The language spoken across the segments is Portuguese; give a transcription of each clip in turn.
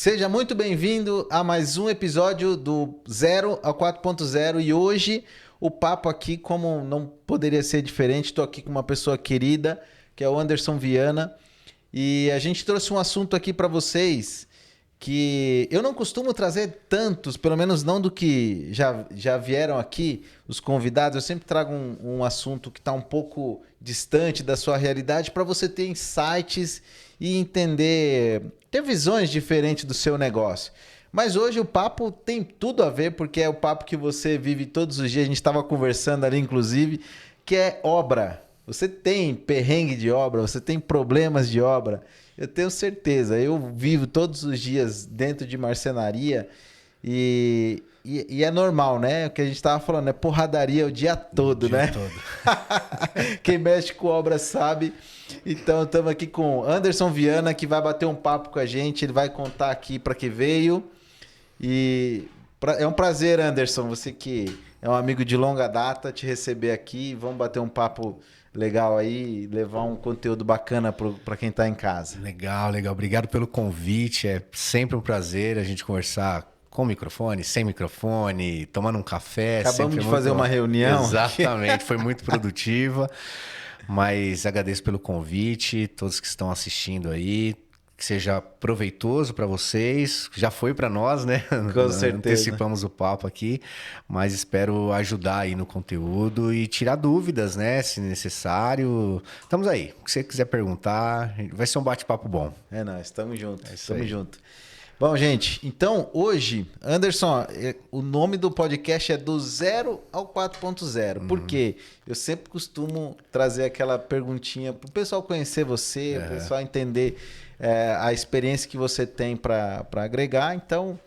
Seja muito bem-vindo a mais um episódio do Zero ao 4.0 e hoje o papo aqui, como não poderia ser diferente, estou aqui com uma pessoa querida, que é o Anderson Viana, e a gente trouxe um assunto aqui para vocês que eu não costumo trazer tantos, pelo menos não do que já vieram aqui os convidados. Eu sempre trago um assunto que está um pouco distante da sua realidade para você ter insights e entender, ter visões diferentes do seu negócio. Mas hoje o papo tem tudo a ver, porque é o papo que você vive todos os dias. A gente estava conversando ali, inclusive, que é obra. Você tem perrengue de obra, você tem problemas de obra. Eu tenho certeza. Eu vivo todos os dias dentro de marcenaria e é normal, né? O que a gente estava falando, é porradaria o dia todo, né? Todo. Quem mexe com obra sabe. Então, estamos aqui com Anderson Viana, que vai bater um papo com a gente. Ele vai contar aqui para que veio. É um prazer, Anderson, você que é um amigo de longa data, te receber aqui. Vamos bater um papo legal aí, levar um conteúdo bacana para quem está em casa. Legal. Obrigado pelo convite. É sempre um prazer a gente conversar com microfone, sem microfone, tomando um café. Acabamos de muito... fazer uma reunião. Exatamente, foi muito produtiva. Mas agradeço pelo convite, todos que estão assistindo aí. Que seja proveitoso para vocês. Já foi para nós, né? Com certeza. Antecipamos o papo aqui, mas espero ajudar aí no conteúdo e tirar dúvidas, né? Se necessário. Estamos aí. O que você quiser perguntar, vai ser um bate-papo bom. É nóis, estamos juntos. Estamos juntos. Bom, gente, então hoje, Anderson, o nome do podcast é do 0 ao 4.0. Por quê? Eu sempre costumo trazer aquela perguntinha para o pessoal conhecer você, o pessoal entender a experiência que você tem para agregar. Então,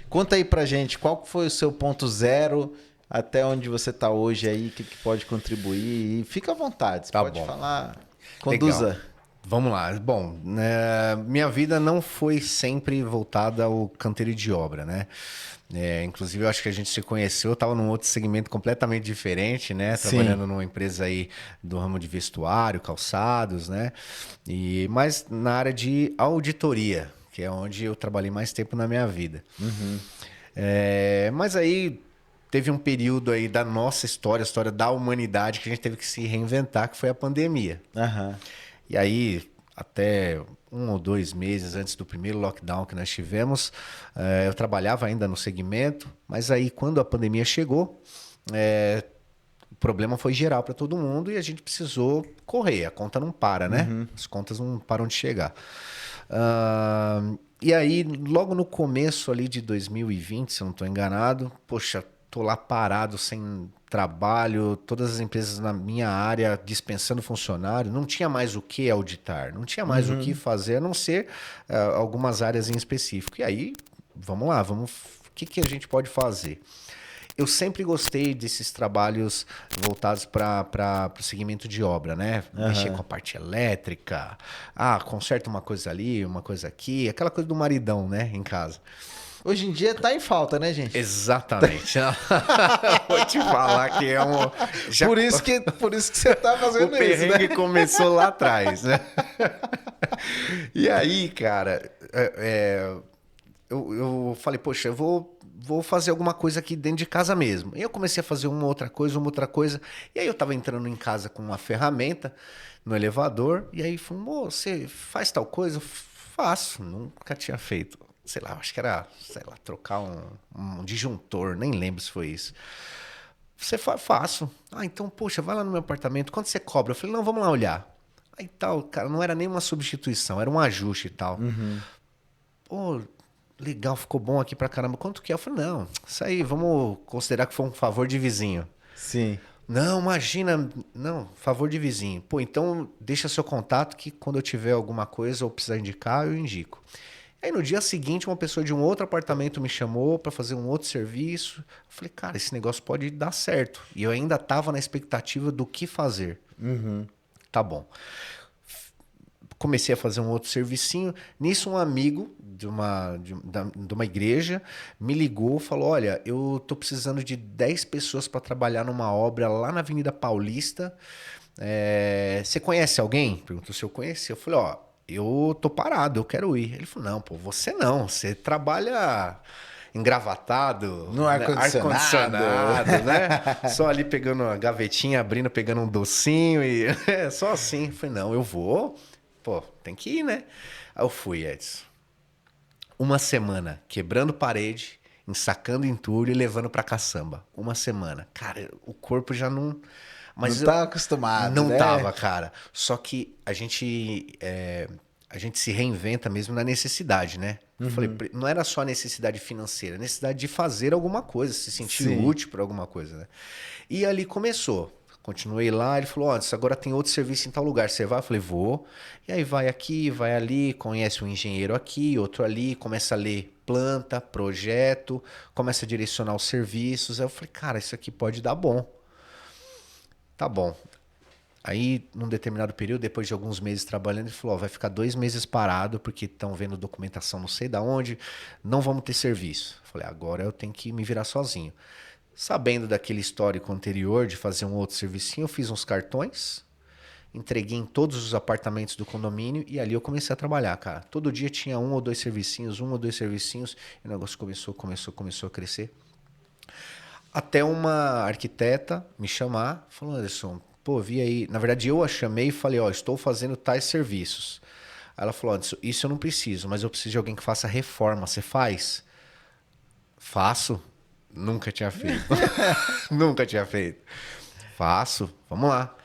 conta aí pra gente qual foi o seu ponto zero, até onde você está hoje aí, o que pode contribuir. E fica à vontade, você pode falar, conduza. Legal. Vamos lá. Bom, minha vida não foi sempre voltada ao canteiro de obra, né? Inclusive, eu acho que a gente se conheceu, eu estava num outro segmento completamente diferente, né? Sim. Trabalhando numa empresa aí do ramo de vestuário, calçados, né? Mas na área de auditoria, que é onde eu trabalhei mais tempo na minha vida. Mas aí teve um período aí da nossa história, a história da humanidade, que a gente teve que se reinventar, que foi a pandemia. E aí, até 1 ou 2 meses antes do primeiro lockdown que nós tivemos, eu trabalhava ainda no segmento, mas aí quando a pandemia chegou, o problema foi geral para todo mundo e a gente precisou correr. A conta não para, né? As contas não param de chegar. E aí, logo no começo ali de 2020, se eu não estou enganado, poxa, tô lá parado, sem trabalho, todas as empresas na minha área dispensando funcionário, não tinha mais o que auditar, não tinha mais o que fazer, a não ser algumas áreas em específico. E aí, vamos lá, o que a gente pode fazer? Eu sempre gostei desses trabalhos voltados para o segmento de obra, né? Mexer com a parte elétrica, conserta uma coisa ali, uma coisa aqui, aquela coisa do maridão, né, em casa. Hoje em dia tá em falta, né, gente? Exatamente. Vou te falar que é um... Por isso que você tá fazendo isso, né? O perrengue começou lá atrás, né? E aí, cara, eu falei, poxa, eu vou fazer alguma coisa aqui dentro de casa mesmo. E eu comecei a fazer uma outra coisa. E aí eu tava entrando em casa com uma ferramenta no elevador. E aí falou, você faz tal coisa? Eu faço. Nunca tinha feito. Sei lá, acho que era, trocar um disjuntor, nem lembro se foi isso. Você faço. Então, poxa, vai lá no meu apartamento, quanto você cobra? Eu falei, não, vamos lá olhar. Aí tal, cara, não era nenhuma substituição, era um ajuste e tal. Pô, legal, ficou bom aqui pra caramba. Quanto que é? Eu falei, não, isso aí, vamos considerar que foi um favor de vizinho. Sim. Não, imagina, não, favor de vizinho. Pô, então deixa seu contato que quando eu tiver alguma coisa ou precisar indicar, eu indico. Aí no dia seguinte, uma pessoa de um outro apartamento me chamou para fazer um outro serviço. Eu falei, cara, esse negócio pode dar certo. E eu ainda estava na expectativa do que fazer. Tá bom. Comecei a fazer um outro servicinho. Nisso, um amigo de uma igreja me ligou e falou, olha, eu tô precisando de 10 pessoas para trabalhar numa obra lá na Avenida Paulista. Você conhece alguém? Perguntou se eu conhecia. Eu falei, eu tô parado, eu quero ir. Ele falou, não, pô, você não, você trabalha engravatado, No né? ar-condicionado. Ar-condicionado, né? Só ali pegando a gavetinha, abrindo, pegando um docinho e só assim. Eu falei, não, eu vou, pô, tem que ir, né? Aí eu fui, Edson. Uma semana quebrando parede, ensacando entulho e levando pra caçamba. Uma semana. Cara, o corpo já não... Não Mas tá acostumado, não né? tava, cara. Só que a gente se reinventa mesmo na necessidade, né? Eu falei, não era só a necessidade financeira, a necessidade de fazer alguma coisa, se sentir Sim. útil para alguma coisa, né? E ali começou. Continuei lá, ele falou, ó, agora tem outro serviço em tal lugar, você vai? Eu falei, vou. E aí vai aqui, vai ali, conhece um engenheiro aqui, outro ali, começa a ler planta, projeto, começa a direcionar os serviços. Aí eu falei, cara, isso aqui pode dar bom. Tá bom. Aí, num determinado período, depois de alguns meses trabalhando, ele falou, ó, vai ficar 2 meses parado, porque estão vendo documentação não sei da onde, não vamos ter serviço. Eu falei, agora eu tenho que me virar sozinho. Sabendo daquele histórico anterior de fazer um outro servicinho, eu fiz uns cartões, entreguei em todos os apartamentos do condomínio e ali eu comecei a trabalhar, cara. Todo dia tinha um ou dois servicinhos, e o negócio começou a crescer. Até uma arquiteta me chamar, falou, Anderson, pô, vi aí. Na verdade, eu a chamei e falei, ó, estou fazendo tais serviços. Aí ela falou, Anderson, isso eu não preciso, mas eu preciso de alguém que faça reforma. Você faz? Faço. Nunca tinha feito. Nunca tinha feito. Faço. Vamos lá.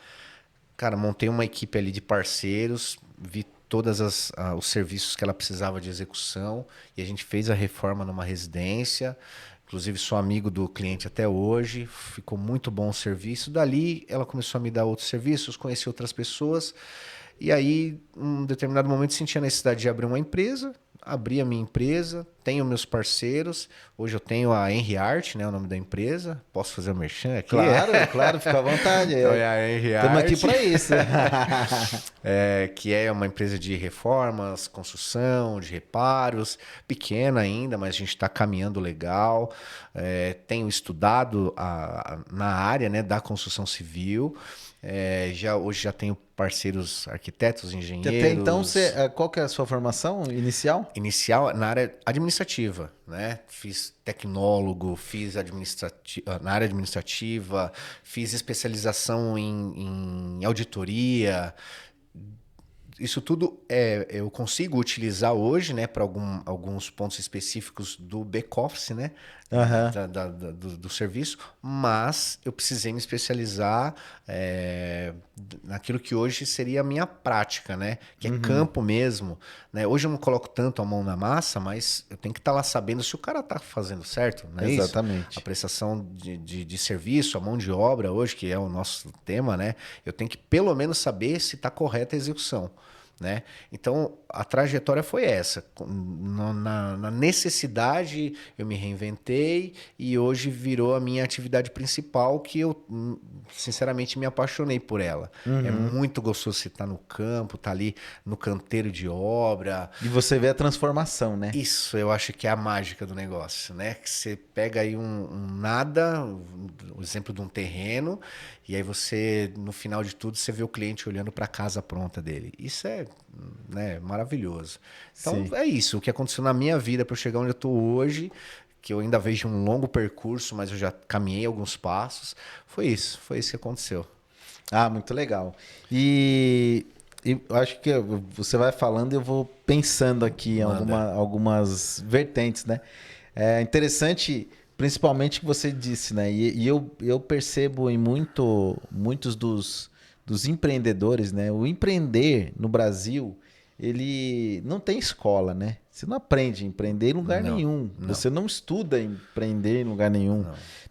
Cara, montei uma equipe ali de parceiros, vi todos os serviços que ela precisava de execução e a gente fez a reforma numa residência. Inclusive, sou amigo do cliente até hoje, ficou muito bom o serviço. Dali, ela começou a me dar outros serviços, conheci outras pessoas. E aí, em um determinado momento, senti a necessidade de abrir uma empresa. Abri a minha empresa, tenho meus parceiros. Hoje eu tenho a Henry Art, né, o nome da empresa. Posso fazer o merchan aqui? Claro, claro, fica à vontade. Então é a Henry Estamos Art. aqui para isso. Que é uma empresa de reformas, construção, de reparos, pequena ainda, mas a gente está caminhando legal. Tenho estudado na área, né, da construção civil. Hoje já tenho parceiros arquitetos, engenheiros. Até então, qual que é a sua formação inicial? Inicial na área administrativa, né? Fiz tecnólogo, na área administrativa, fiz especialização em auditoria. Isso tudo eu consigo utilizar hoje, né, para alguns pontos específicos do back-office, né, do serviço, mas eu precisei me especializar naquilo que hoje seria a minha prática, né, que é campo mesmo. Né? Hoje eu não coloco tanto a mão na massa, mas eu tenho que estar lá sabendo se o cara está fazendo certo, não é Exatamente. isso? A prestação de serviço, a mão de obra hoje, que é o nosso tema, né, eu tenho que pelo menos saber se está correta a execução. Né? Então a trajetória foi essa. Na necessidade eu me reinventei e hoje virou a minha atividade principal, que eu sinceramente me apaixonei por ela. É muito gostoso você estar no campo, estar ali no canteiro de obra. E você vê a transformação, né? Isso eu acho que é a mágica do negócio, né? Que você pega aí um nada, o exemplo de um terreno, e aí você, no final de tudo, você vê o cliente olhando para a casa pronta dele. Isso é, né, maravilhoso. Então, é isso. O que aconteceu na minha vida para eu chegar onde eu estou hoje, que eu ainda vejo um longo percurso, mas eu já caminhei alguns passos, foi isso que aconteceu. Ah, muito legal. E eu acho que você vai falando e eu vou pensando aqui em algumas vertentes, né? É interessante, principalmente que você disse, né? E eu percebo em muitos dos empreendedores, né? O empreender no Brasil, ele não tem escola, né? Você não aprende a empreender em lugar nenhum. Você não estuda empreender em lugar nenhum.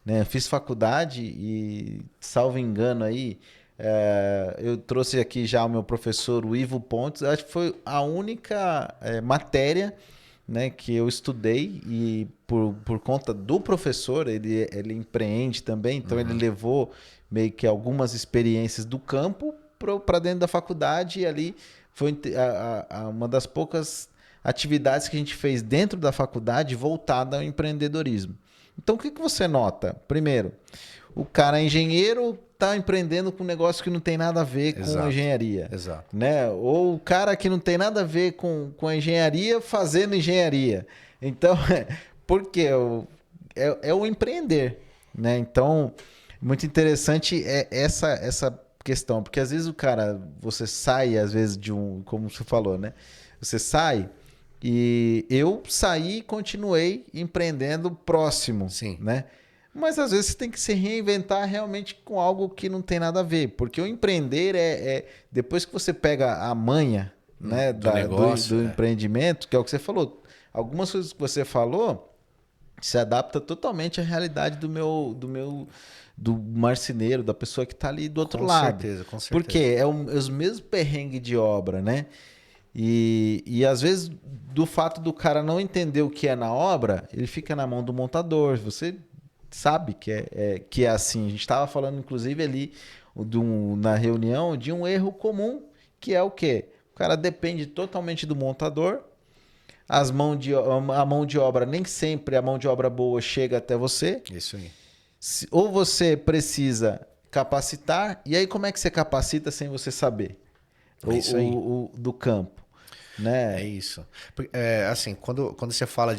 Né? Fiz faculdade e, salvo engano aí, eu trouxe aqui já o meu professor, o Ivo Pontes. Acho que foi a única matéria, né, que eu estudei, e por conta do professor, ele empreende também, então ele levou meio que algumas experiências do campo para dentro da faculdade, e ali foi uma das poucas atividades que a gente fez dentro da faculdade voltada ao empreendedorismo. Então, o que você nota? Primeiro, o cara é engenheiro, tá empreendendo com um negócio que não tem nada a ver com Exato. engenharia. Exato. Né? Ou o cara que não tem nada a ver com a engenharia fazendo engenharia. Então, porque é o empreender, né? Então, muito interessante essa questão, porque às vezes você sai, às vezes, como você falou, né? Você sai e eu saí e continuei empreendendo próximo, Sim. né? Mas às vezes você tem que se reinventar realmente com algo que não tem nada a ver, porque o empreender depois que você pega a manha, né, do negócio, do empreendimento, que é o que você falou, algumas coisas que você falou se adapta totalmente à realidade do marceneiro, da pessoa que está ali do outro lado. Com certeza. Porque é os mesmos perrengues de obra, né? E às vezes, do fato do cara não entender o que é na obra, ele fica na mão do montador. Você sabe que é assim. A gente estava falando, inclusive, ali na reunião de um erro comum, que é o quê? O cara depende totalmente do montador. A mão de obra, nem sempre a mão de obra boa chega até você. Isso aí. Ou você precisa capacitar, e aí como é que você capacita sem você saber do campo? Né? É isso. Assim, quando você fala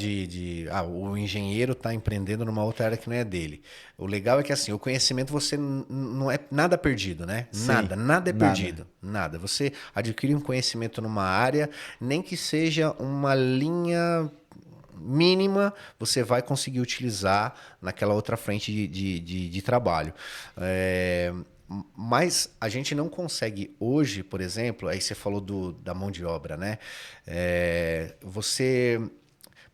o engenheiro está empreendendo numa outra área que não é dele. O legal é que assim, o conhecimento você não é nada perdido, né? Sim, nada é perdido. Nada. Você adquire um conhecimento numa área, nem que seja uma linha mínima, você vai conseguir utilizar naquela outra frente de trabalho. Mas a gente não consegue hoje, por exemplo, aí você falou da mão de obra, né?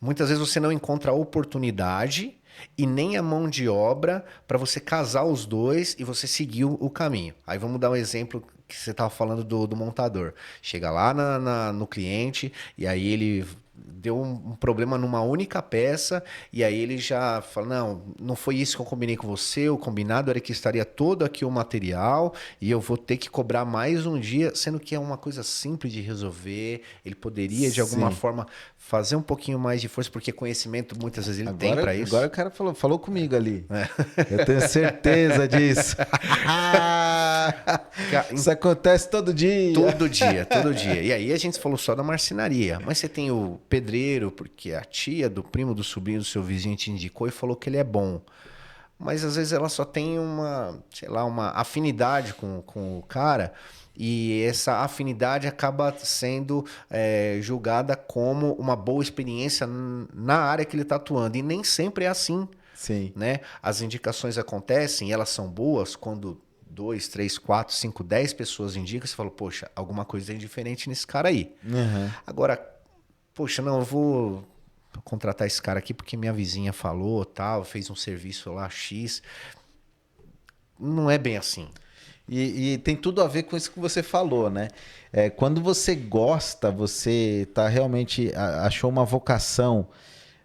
Muitas vezes você não encontra a oportunidade e nem a mão de obra para você casar os dois e você seguir o caminho. Aí vamos dar um exemplo que você estava falando do montador. Chega lá no cliente e aí ele deu um problema numa única peça e aí ele já fala, não foi isso que eu combinei com você, o combinado era que estaria todo aqui o material e eu vou ter que cobrar mais um dia, sendo que é uma coisa simples de resolver, ele poderia de alguma forma fazer um pouquinho mais de força, porque conhecimento muitas vezes ele tem para isso. Agora o cara falou comigo ali. Eu tenho certeza disso. Isso acontece todo dia. Todo dia. E aí a gente falou só da marcenaria, mas você tem o pedreiro, porque a tia do primo, do sobrinho, do seu vizinho te indicou e falou que ele é bom. Mas às vezes ela só tem uma afinidade com o cara e essa afinidade acaba sendo julgada como uma boa experiência na área que ele está atuando. E nem sempre é assim. Sim. Né? As indicações acontecem, elas são boas quando 2, 3, 4, 5, 10 pessoas indicam, você fala, poxa, alguma coisa é diferente nesse cara aí. Uhum. Agora, poxa, não, eu vou contratar esse cara aqui porque minha vizinha falou, tal, fez um serviço lá, X. Não é bem assim. E tem tudo a ver com isso que você falou, né? Quando você gosta, você realmente achou uma vocação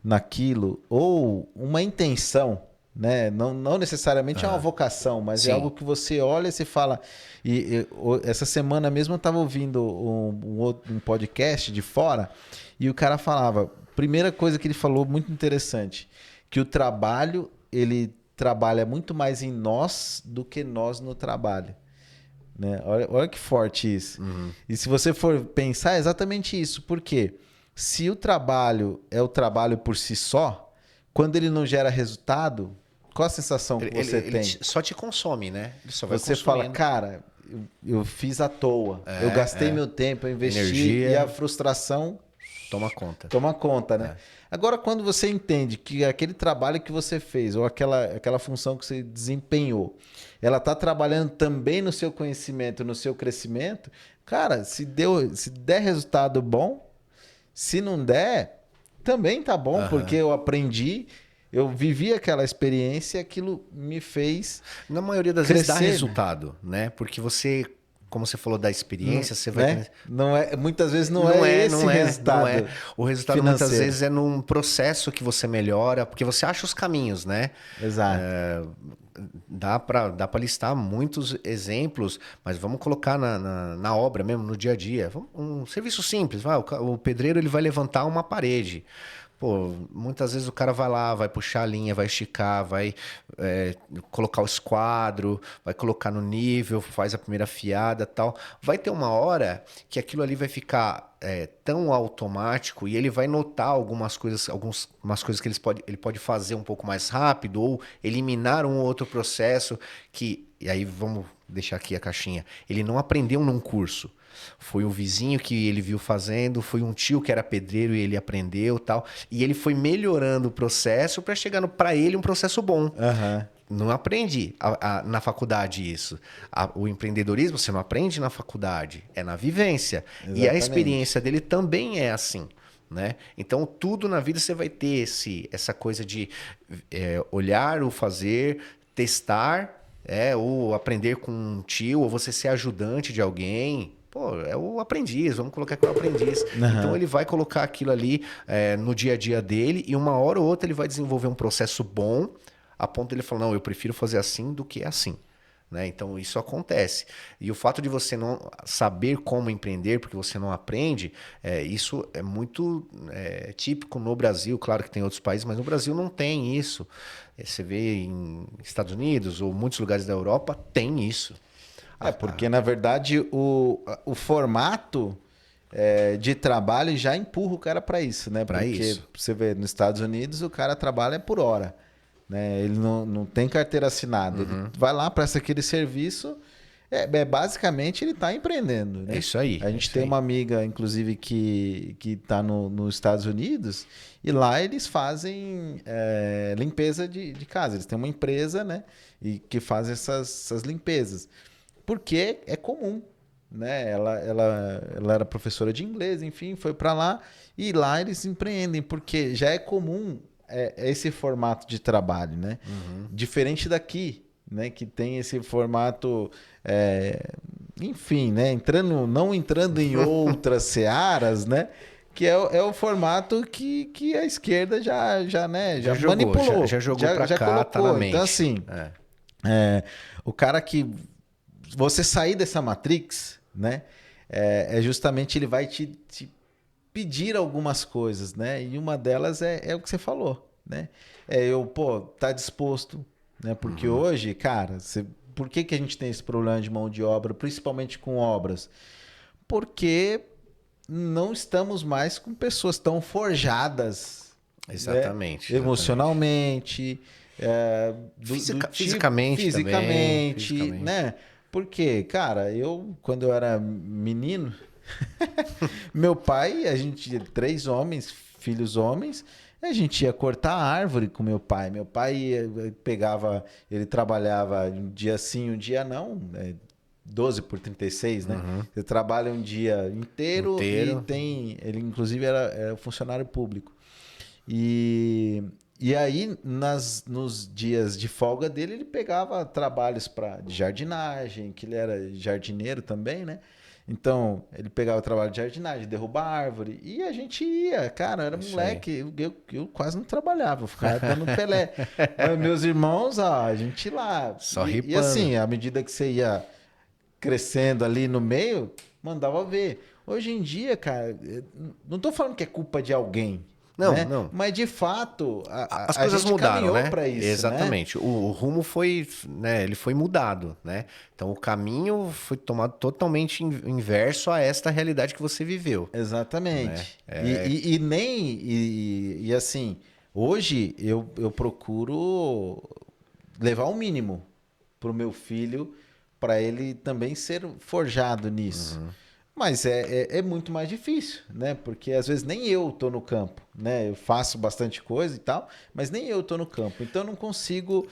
naquilo, ou uma intenção, né? Não necessariamente é uma vocação, mas Sim. é algo que você olha e se fala. Essa semana mesmo eu estava ouvindo um podcast de fora e o cara falava, primeira coisa que ele falou muito interessante, que o trabalho, ele trabalha muito mais em nós do que nós no trabalho. Né? Olha que forte isso. Uhum. E se você for pensar, é exatamente isso. Por quê? Se o trabalho é o trabalho por si só, quando ele não gera resultado, qual a sensação que você tem? Ele só te consome, né? Ele só vai você fala, cara, eu fiz à toa. Eu gastei meu tempo, eu investi energia, e a frustração toma conta. Toma conta, né? Agora, quando você entende que aquele trabalho que você fez ou aquela função que você desempenhou, ela está trabalhando também no seu conhecimento, no seu crescimento, cara, se der resultado bom, se não der, também tá bom, porque eu aprendi, eu vivi aquela experiência, aquilo me fez na maioria das crescer, vezes dá resultado, né? Porque você, como você falou da experiência, você vai... Né? Muitas vezes não é esse resultado. Não é. O resultado financeiro. Muitas vezes é num processo que você melhora, porque você acha os caminhos, né? Exato. Dá para listar muitos exemplos, mas vamos colocar na obra mesmo, no dia a dia. Um serviço simples, o pedreiro ele vai levantar uma parede. Pô, muitas vezes o cara vai lá, vai puxar a linha, vai esticar, vai colocar o esquadro, vai colocar no nível, faz a primeira fiada e tal. Vai ter uma hora que aquilo ali vai ficar tão automático e ele vai notar algumas coisas, umas coisas que ele pode fazer um pouco mais rápido ou eliminar um outro processo que, e aí vamos deixar aqui a caixinha, ele não aprendeu num curso. Foi um vizinho que ele viu fazendo, foi um tio que era pedreiro e ele aprendeu, tal, e ele foi melhorando o processo para chegar para ele um processo bom. Aham. Não aprende na faculdade isso. O empreendedorismo você não aprende na faculdade, é na vivência. E a Exatamente. experiência dele também é assim. Né? Então, tudo na vida você vai ter essa coisa de olhar o fazer, testar, ou aprender com um tio, ou você ser ajudante de alguém. Pô, é o aprendiz, vamos colocar que é o aprendiz. Então, ele vai colocar aquilo ali no dia a dia dele e uma hora ou outra ele vai desenvolver um processo bom a ponto de ele falar, não, eu prefiro fazer assim do que assim. Né? Então, isso acontece. E o fato de você não saber como empreender, porque você não aprende, isso é muito típico no Brasil. Claro que tem outros países, mas no Brasil não tem isso. Você vê em Estados Unidos ou muitos lugares da Europa, tem isso. Porque na verdade o formato de trabalho já empurra o cara para isso, né? Pra Porque isso. você vê nos Estados Unidos o cara trabalha por hora, né? Ele não tem carteira assinada. Ele vai lá, presta aquele serviço. Basicamente ele está empreendendo, né? É isso aí. A gente tem uma amiga, inclusive, que está nos Estados Unidos e lá eles fazem limpeza de casa. Eles têm uma empresa, né? E que faz essas limpezas. Porque é comum, né? Ela era professora de inglês, enfim, foi para lá e lá eles empreendem, porque já é comum esse formato de trabalho, né? Diferente daqui, né? Que tem esse formato, enfim, né? Não entrando em outras searas, né? Que é o formato que a esquerda já manipulou, já jogou pra cá, colocou. tá na mente. Então, assim, o cara que você sair dessa Matrix, né? Justamente ele vai te pedir algumas coisas, né? E uma delas é o que você falou, né? Tá disposto, né? Porque hoje, cara, por que a gente tem esse problema de mão de obra, principalmente com obras? Porque não estamos mais com pessoas tão forjadas, Exatamente. né? Emocionalmente, fisicamente, né? Porque, cara, quando eu era menino, meu pai, a gente, 3 homens, filhos homens, a gente ia cortar árvore com meu pai. Meu pai ele trabalhava um dia sim, um dia não, 12 por 36, né? Você trabalha um dia inteiro. E ele inclusive era funcionário público. E aí, nos dias de folga dele, ele pegava trabalhos de jardinagem, que ele era jardineiro também, né? Então, ele pegava trabalho de jardinagem, derrubar árvore, e a gente ia, cara, eu era moleque, eu quase não trabalhava, eu ficava dando Pelé. Mas meus irmãos, a gente ia lá. Só ripando. E assim, à medida que você ia crescendo ali no meio, mandava ver. Hoje em dia, cara, não tô falando que é culpa de alguém. Não, né? não. Mas de fato, as coisas mudaram, né? Pra isso, exatamente. Né? O rumo foi, né? Ele foi mudado, né? Então o caminho foi tomado totalmente inverso a esta realidade que você viveu. Exatamente. Né? E assim, hoje eu procuro levar o mínimo pro meu filho para ele também ser forjado nisso. Mas é muito mais difícil, né? Porque às vezes nem eu tô no campo, né? Eu faço bastante coisa e tal, mas nem eu tô no campo. Então eu não consigo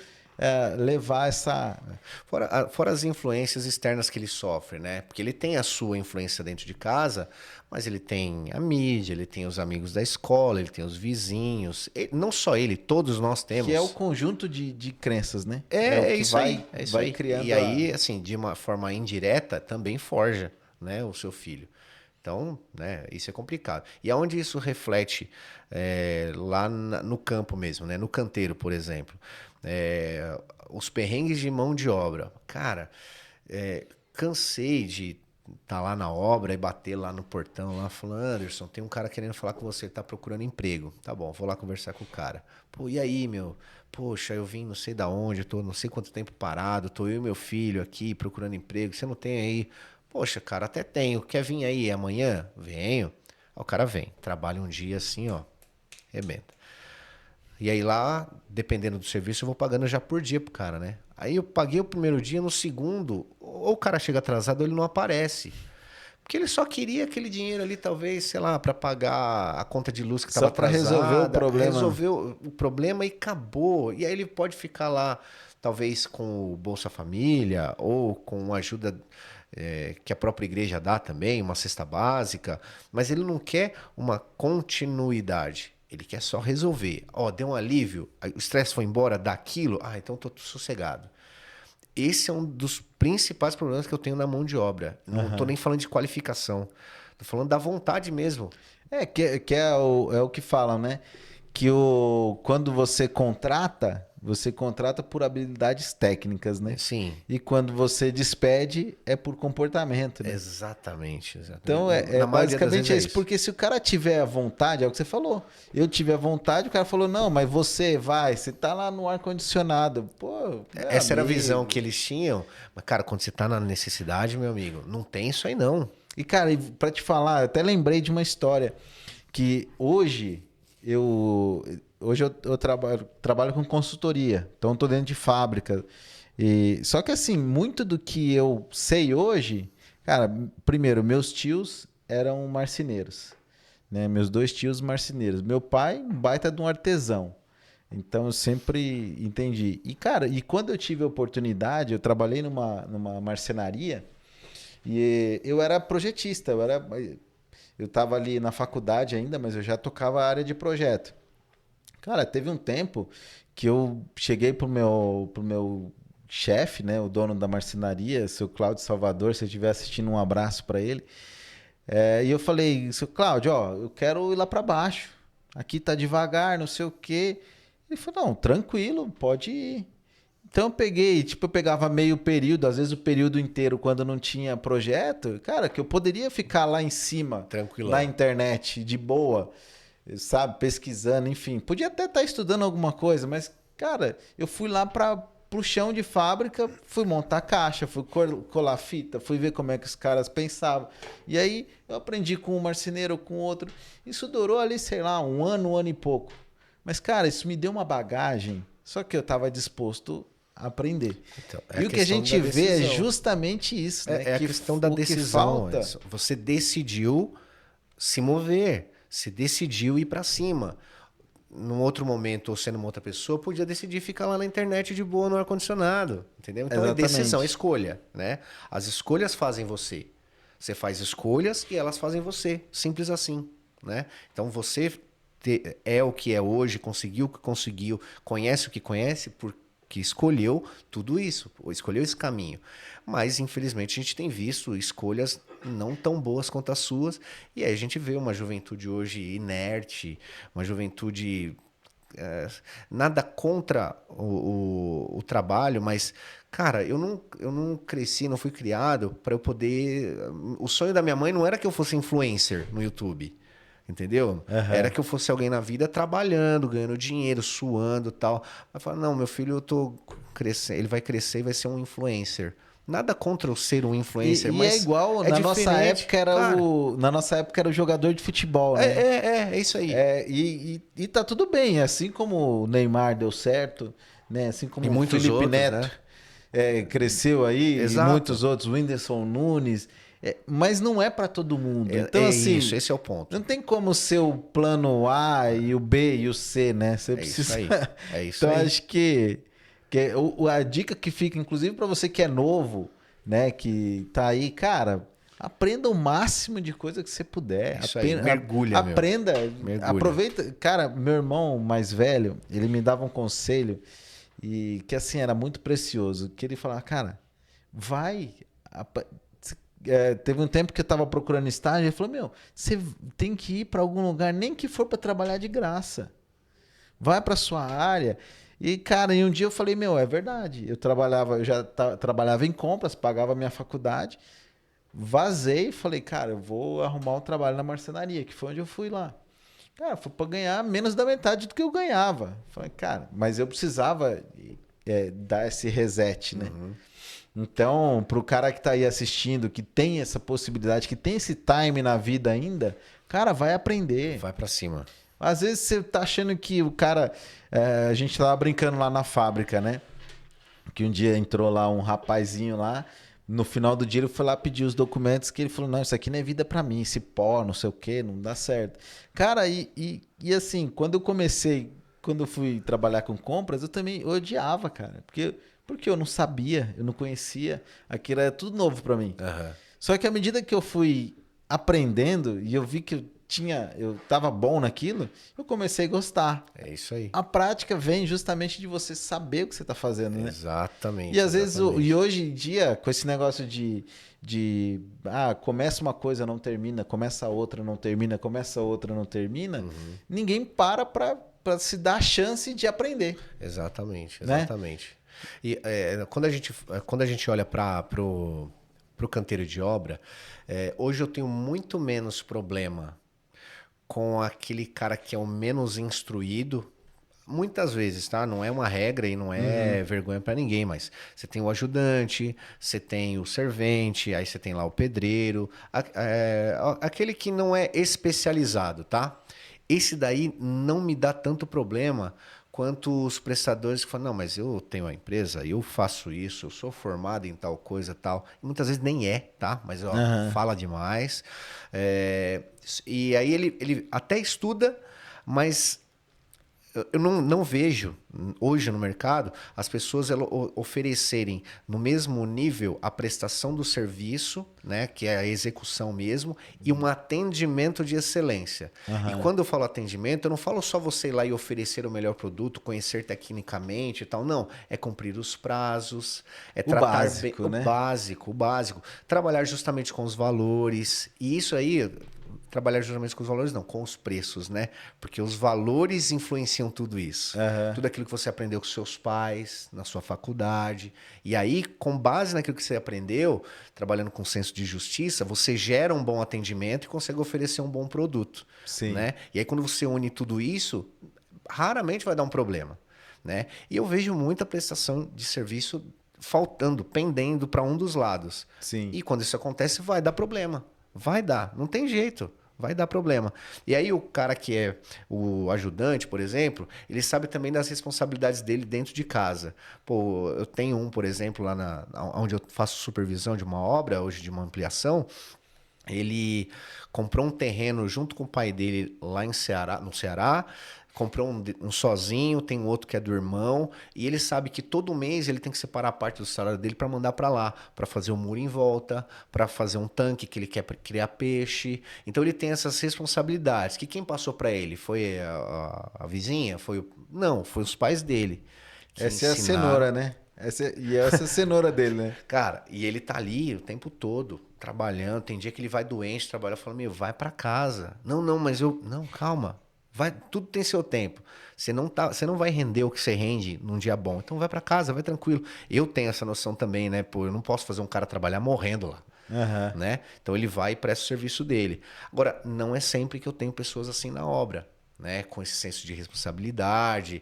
levar essa... Fora as influências externas que ele sofre, né? Porque ele tem a sua influência dentro de casa, mas ele tem a mídia, ele tem os amigos da escola, ele tem os vizinhos. Não só ele, todos nós temos. Que é o conjunto de crenças, né? É isso aí. É isso vai aí. criando e aí, assim, de uma forma indireta, também forja, né, o seu filho. Então, né, isso é complicado. E aonde isso reflete lá no campo mesmo, né, no canteiro, por exemplo, os perrengues de mão de obra. Cara, cansei de tá lá na obra e bater lá no portão, lá falando, Anderson, tem um cara querendo falar com você, ele tá procurando emprego. Tá bom, vou lá conversar com o cara. Pô, e aí, meu? Poxa, eu vim não sei da onde, eu tô não sei quanto tempo parado, tô eu e meu filho aqui procurando emprego, você não tem aí? Poxa, cara, até tenho. Quer vir aí amanhã? Venho. Aí o cara vem, trabalha um dia assim, ó, rebenta. E aí lá, dependendo do serviço, eu vou pagando já por dia pro cara, né? Aí eu paguei o primeiro dia, no segundo, ou o cara chega atrasado ou ele não aparece. Porque ele só queria aquele dinheiro ali, talvez, sei lá, para pagar a conta de luz que estava Só para atrasada. resolver o problema. Resolveu o problema e acabou. E aí ele pode ficar lá, talvez com o Bolsa Família ou com ajuda que a própria igreja dá também, uma cesta básica. Mas ele não quer uma continuidade. Ele quer só resolver. Ó, deu um alívio, o estresse foi embora daquilo. Ah, então tô sossegado. Esse é um dos principais problemas que eu tenho na mão de obra. Não estou nem falando de qualificação. Estou falando da vontade mesmo. Que é o que falam, né? Que quando você contrata por habilidades técnicas, né? Sim. E quando você despede, é por comportamento, né? Exatamente. Então, basicamente isso. Porque se o cara tiver a vontade, é o que você falou. Eu tive a vontade, o cara falou, não, mas você tá lá no ar-condicionado. Pô, essa era a visão que eles tinham. Mas, cara, quando você tá na necessidade, meu amigo, não tem isso aí, não. E, cara, pra te falar, eu até lembrei de uma história que hoje eu trabalho com consultoria, então estou dentro de fábrica. Só que assim, muito do que eu sei hoje, cara, primeiro, meus tios eram marceneiros, né? Meus 2 tios marceneiros. Meu pai, um baita de um artesão. Então eu sempre entendi. E, cara, quando eu tive a oportunidade, eu trabalhei numa marcenaria e eu era projetista, eu estava ali na faculdade ainda, mas eu já tocava a área de projeto. Cara, teve um tempo que eu cheguei pro meu chefe, né, o dono da marcenaria, seu Cláudio Salvador, se eu estiver assistindo, um abraço para ele. E eu falei, seu Cláudio, ó, eu quero ir lá para baixo. Aqui tá devagar, não sei o quê. Ele falou, não, tranquilo, pode ir. Então eu pegava meio período, às vezes o período inteiro quando não tinha projeto, cara, que eu poderia ficar lá em cima, tranquilo, na internet, de boa, sabe, pesquisando, enfim. Podia até estar estudando alguma coisa, mas, cara, eu fui lá pro chão de fábrica, fui montar caixa, fui colar fita, fui ver como é que os caras pensavam. E aí eu aprendi com um marceneiro, com outro. Isso durou ali, sei lá, um ano e pouco. Mas, cara, isso me deu uma bagagem, só que eu estava disposto a aprender. Então, e o que a gente vê é justamente isso, né? É a questão da decisão. Falta... Você decidiu se mover, você decidiu ir para cima. Num outro momento, ou sendo uma outra pessoa, podia decidir ficar lá na internet de boa no ar-condicionado, entendeu? Então é decisão, é escolha, né? As escolhas fazem você. Você faz escolhas e elas fazem você. Simples assim, né? Então você é o que é hoje, conseguiu o que conseguiu, conhece o que conhece, porque escolheu tudo isso, escolheu esse caminho. Mas, infelizmente, a gente tem visto escolhas não tão boas quanto as suas, e aí a gente vê uma juventude hoje inerte, uma juventude... nada contra o trabalho, mas, cara, eu não cresci, não fui criado para eu poder... O sonho da minha mãe não era que eu fosse influencer no YouTube. Entendeu? Uhum. Era que eu fosse alguém na vida trabalhando, ganhando dinheiro, suando e tal. Mas fala, não, meu filho, eu tô crescendo, ele vai crescer e vai ser um influencer. Nada contra eu ser um influencer, mas é igual, na nossa época era o jogador de futebol, né? É isso aí. E tá tudo bem, assim como o Neymar deu certo, né? Assim como o Felipe outros, Neto, né? cresceu aí, Exato. E muitos outros, o Whindersson Nunes. Mas não é para todo mundo. Então, assim, isso, esse é o ponto. Não tem como ser o plano A e o B e o C, né? Você precisa. Isso aí. É isso então, aí. acho que a dica que fica, inclusive, para você que é novo, né? Que tá aí, cara, aprenda o máximo de coisa que você puder. Isso aí, mergulha, aprenda, aproveita. Cara, meu irmão mais velho, ele me dava um conselho e que assim era muito precioso, que ele falava, cara, vai. Teve um tempo que eu tava procurando estágio, ele falou, meu, você tem que ir para algum lugar, nem que for para trabalhar de graça. Vai para sua área. E, cara, um dia eu falei, meu, é verdade. Eu já trabalhava em compras, pagava a minha faculdade. vazei e falei, cara, eu vou arrumar um trabalho na marcenaria, que foi onde eu fui lá. Cara, foi para ganhar menos da metade do que eu ganhava. Falei, cara, mas eu precisava dar esse reset, né? Então, pro cara que tá aí assistindo, que tem essa possibilidade, que tem esse time na vida ainda, cara, vai aprender. Vai pra cima. Às vezes você tá achando que o cara... a gente tava brincando lá na fábrica, né? Que um dia entrou lá um rapazinho lá, no final do dia ele foi lá pedir os documentos, que ele falou, não, isso aqui não é vida pra mim, esse pó, não sei o quê, não dá certo. Cara, e assim, quando eu fui trabalhar com compras, eu também odiava, cara, porque eu não sabia, eu não conhecia, aquilo era tudo novo pra mim. Só que à medida que eu fui aprendendo e eu vi que eu tava bom naquilo, eu comecei a gostar. É isso aí. A prática vem justamente de você saber o que você tá fazendo, né? Exatamente. E às vezes, exatamente. e hoje em dia, com esse negócio começa uma coisa, não termina, começa outra, não termina, começa outra, não termina, ninguém pra se dar a chance de aprender. Exatamente, Né? exatamente. E quando a gente olha para o canteiro de obra, hoje eu tenho muito menos problema com aquele cara que é o menos instruído. Muitas vezes, tá? Não é uma regra e não é vergonha para ninguém, mas você tem o ajudante, você tem o servente, aí você tem lá o pedreiro, aquele que não é especializado, tá? Esse daí não me dá tanto problema quanto os prestadores que falam, não, mas eu tenho uma empresa, eu faço isso, eu sou formado em tal coisa, tal. E muitas vezes nem é, tá? Mas ó, fala demais. E aí ele até estuda, mas eu não vejo hoje no mercado as pessoas oferecerem no mesmo nível a prestação do serviço, né, que é a execução mesmo, e um atendimento de excelência. E quando eu falo atendimento, eu não falo só você ir lá e oferecer o melhor produto, conhecer tecnicamente e tal. Não, é cumprir os prazos, é tratar básico, né? o básico. Trabalhar justamente com os valores. E isso aí... Trabalhar justamente com os valores, não, com os preços, né? Porque os valores influenciam tudo isso. Tudo aquilo que você aprendeu com seus pais, na sua faculdade. E aí, com base naquilo que você aprendeu, trabalhando com senso de justiça, você gera um bom atendimento e consegue oferecer um bom produto. Sim. Né? E aí, quando você une tudo isso, raramente vai dar um problema. Né? E eu vejo muita prestação de serviço faltando, pendendo para um dos lados. Sim. E quando isso acontece, vai dar problema. Vai dar, não tem jeito. Vai dar problema. E aí o cara que é o ajudante, por exemplo, ele sabe também das responsabilidades dele dentro de casa. Pô, eu tenho um, por exemplo, lá onde eu faço supervisão de uma obra, hoje de uma ampliação, ele comprou um terreno junto com o pai dele lá no Ceará, comprou um sozinho, tem um outro que é do irmão, e ele sabe que todo mês ele tem que separar parte do salário dele para mandar para lá, para fazer um muro em volta, para fazer um tanque que ele quer criar peixe. Então ele tem essas responsabilidades. Que quem passou para ele foi a vizinha? Não, foi os pais dele. Essa é a cenoura, né? Essa é a cenoura dele, né? Cara, e ele tá ali o tempo todo, trabalhando. Tem dia que ele vai doente, trabalha, fala, meu, vai para casa. Não, mas não, calma. Vai, tudo tem seu tempo. Você não vai render o que você rende num dia bom. Então vai para casa, vai tranquilo. Eu tenho essa noção também, né? Pô, eu não posso fazer um cara trabalhar morrendo lá. Né? Então ele vai e presta o serviço dele. Agora, não é sempre que eu tenho pessoas assim na obra. Né, com esse senso de responsabilidade,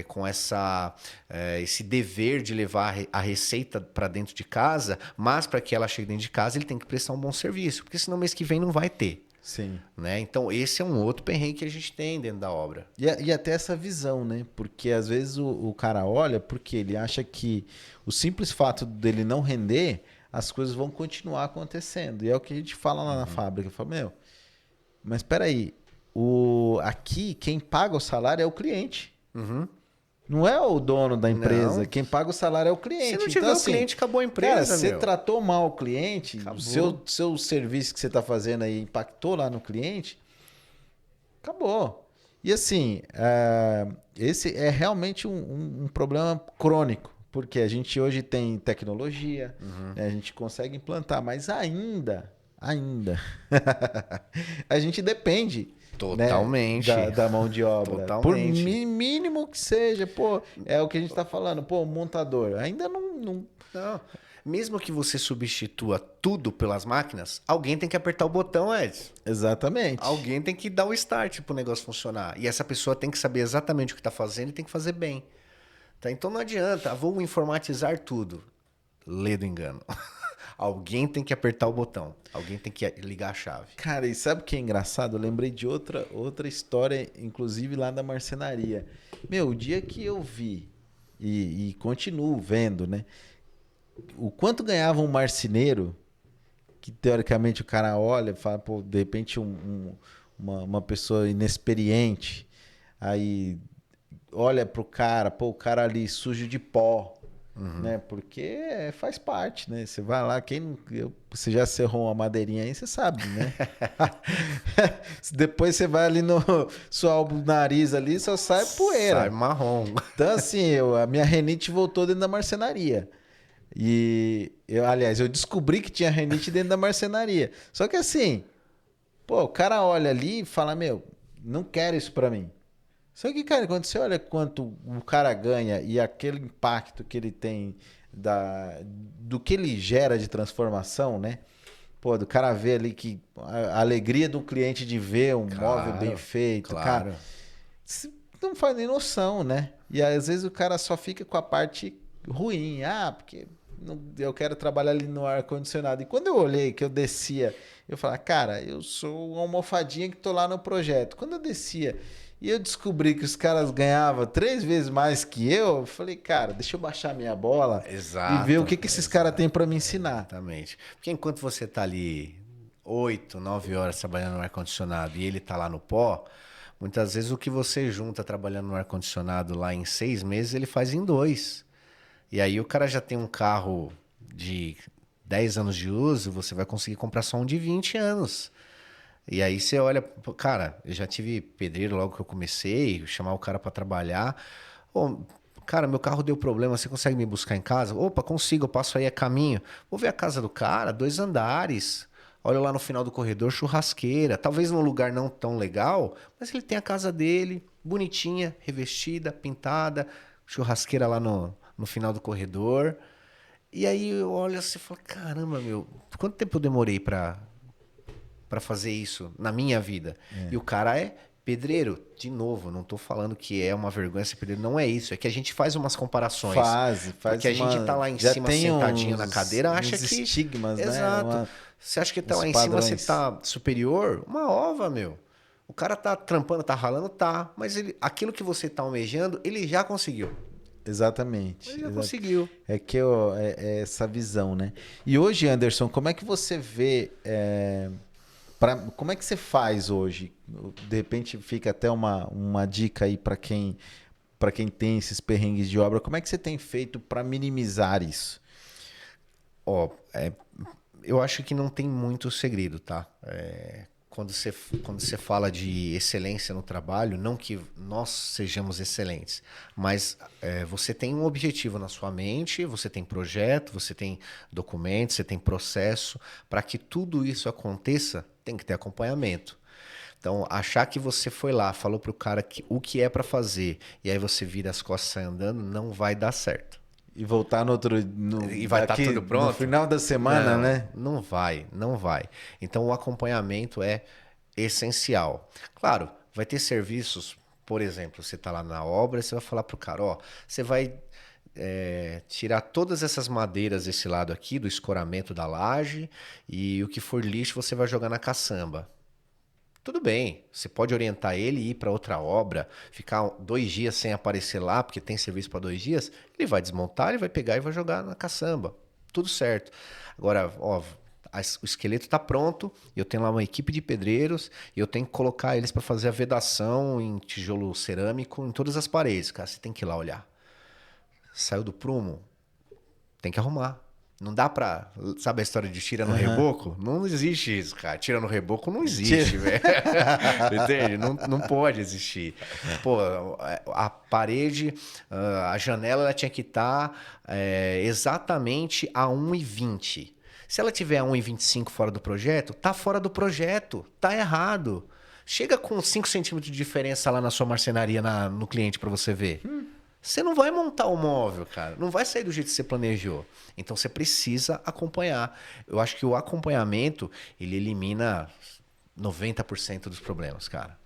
com esse dever de levar a receita para dentro de casa, mas para que ela chegue dentro de casa, ele tem que prestar um bom serviço, porque senão mês que vem não vai ter. Sim. Né? Então, esse é um outro perrengue que a gente tem dentro da obra. E até essa visão, né? Porque às vezes o cara olha porque ele acha que o simples fato dele não render, as coisas vão continuar acontecendo. E é o que a gente fala lá na fábrica. Fala, meu, mas espera aí. Aqui, quem paga o salário é o cliente. Não é o dono da empresa. Não. Quem paga o salário é o cliente. Se não tiver então, o cliente, acabou a empresa, cara, você meu. tratou mal o cliente, Acabou. o seu serviço que você está fazendo aí impactou lá no cliente, acabou. E assim, esse é realmente um problema crônico, porque a gente hoje tem tecnologia, né, a gente consegue implantar, mas ainda a gente depende. Totalmente. Né, da mão de obra. Totalmente. Por mínimo que seja, pô, é o que a gente tá falando, pô, montador. Ainda não. Não. Mesmo que você substitua tudo pelas máquinas, alguém tem que apertar o botão, Edson. Exatamente. Alguém tem que dar o start para o negócio funcionar. E essa pessoa tem que saber exatamente o que está fazendo e tem que fazer bem. Tá? Então não adianta, vou informatizar tudo. Lê do engano. Alguém tem que apertar o botão. Alguém tem que ligar a chave. Cara, e sabe o que é engraçado? Eu lembrei de outra história, inclusive lá da marcenaria. Meu, o dia que eu vi, e continuo vendo, né? O quanto ganhava um marceneiro, que teoricamente o cara olha e fala, pô, de repente uma pessoa inexperiente, aí olha pro cara, pô, o cara ali sujo de pó, né? Porque faz parte, né? Você vai lá, você já serrou uma madeirinha aí, você sabe, né? Depois você vai ali no suar o nariz ali, só sai poeira. Sai marrom. Então, assim, a minha renite voltou dentro da marcenaria. E, aliás, eu descobri que tinha renite dentro da marcenaria. Só que assim, pô, o cara olha ali e fala, meu, não quero isso pra mim. Só que, cara, quando você olha quanto o cara ganha e aquele impacto que ele tem do que ele gera de transformação, né? Pô, do cara ver ali que a alegria do cliente de ver um móvel bem feito, cara, você não faz nem noção, né? E às vezes o cara só fica com a parte ruim. Porque eu quero trabalhar ali no ar-condicionado. E quando eu olhei, que eu descia, eu falei, cara, eu sou uma almofadinha que tô lá no projeto. Quando eu descia e eu descobri que os caras ganhavam 3 vezes mais que eu falei, cara, deixa eu baixar minha bola e ver o que esses caras têm para me ensinar. Exatamente. Porque enquanto você tá ali 8, 9 horas trabalhando no ar-condicionado e ele tá lá no pó, muitas vezes o que você junta trabalhando no ar-condicionado lá em 6 meses, ele faz em 2. E aí o cara já tem um carro de 10 anos de uso, você vai conseguir comprar só um de 20 anos. E aí você olha, cara, eu já tive pedreiro logo que eu comecei, chamar o cara para trabalhar. Ô, cara, meu carro deu problema, você consegue me buscar em casa? Opa, consigo, eu passo aí a caminho. Vou ver a casa do cara, 2 andares. Olha lá no final do corredor, churrasqueira. Talvez num lugar não tão legal, mas ele tem a casa dele, bonitinha, revestida, pintada, churrasqueira lá no final do corredor. E aí olha, você fala, caramba, meu, quanto tempo eu demorei para fazer isso na minha vida? E o cara é pedreiro. De novo, não tô falando que é uma vergonha ser pedreiro, não é isso. É que a gente faz umas comparações. Faz porque a gente tá lá em cima sentadinho na cadeira, acha que... estigmas, Exato. né? Você acha que tá lá em cima, você tá superior? Uma ova, meu. O cara tá trampando, tá ralando, tá. Mas aquilo que você tá almejando, ele já conseguiu. Exatamente. Ele já conseguiu. É que é essa visão, né? E hoje, Anderson, como é que você vê... como é que você faz hoje? De repente fica até uma dica aí para quem tem esses perrengues de obra. Como é que você tem feito para minimizar isso? Eu acho que não tem muito segredo, tá? Quando você fala de excelência no trabalho, não que nós sejamos excelentes, mas você tem um objetivo na sua mente, você tem projeto, você tem documentos, você tem processo. Para que tudo isso aconteça, tem que ter acompanhamento. Então, achar que você foi lá, falou pro cara o que é para fazer, e aí você vira as costas e sai andando, não vai dar certo. E voltar e vai estar tudo pronto? No final da semana, né? Não vai. Então, o acompanhamento é essencial. Claro, vai ter serviços, por exemplo, você está lá na obra, você vai falar pro cara, você vai tirar todas essas madeiras desse lado aqui, do escoramento da laje, e o que for lixo você vai jogar na caçamba. Tudo bem, você pode orientar ele e ir para outra obra, ficar 2 dias sem aparecer lá, porque tem serviço para 2 dias, ele vai desmontar, ele vai pegar e vai jogar na caçamba. Tudo certo. Agora, o esqueleto está pronto, eu tenho lá uma equipe de pedreiros, e eu tenho que colocar eles para fazer a vedação em tijolo cerâmico em todas as paredes. Cara, você tem que ir lá olhar. Saiu do prumo, tem que arrumar. Não dá pra... Sabe a história de tira no reboco? Não existe isso, cara. Tira no reboco não existe, velho. Entende? Não pode existir. Pô, a parede, a janela, ela tinha que estar exatamente a 1,20. Se ela tiver a 1,25 fora do projeto, tá fora do projeto. Tá errado. Chega com 5 centímetros de diferença lá na sua marcenaria no cliente pra você ver. você não vai montar o móvel, cara. Não vai sair do jeito que você planejou. Então você precisa acompanhar. Eu acho que o acompanhamento, ele elimina 90% dos problemas, cara.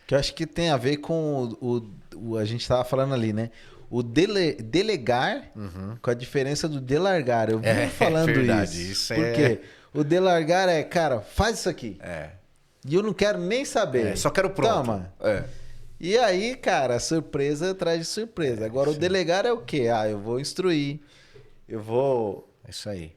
Que eu acho que tem a ver com a gente estava falando ali, né? O delegar com a diferença do delargar. Eu vivo falando verdade, isso. isso Por quê? O delargar é, cara, faz isso aqui. E eu não quero nem saber. Só quero pronto. Toma. E aí, cara, surpresa atrás de surpresa. Agora, o delegar é o quê? Ah, eu vou instruir, eu vou Isso aí.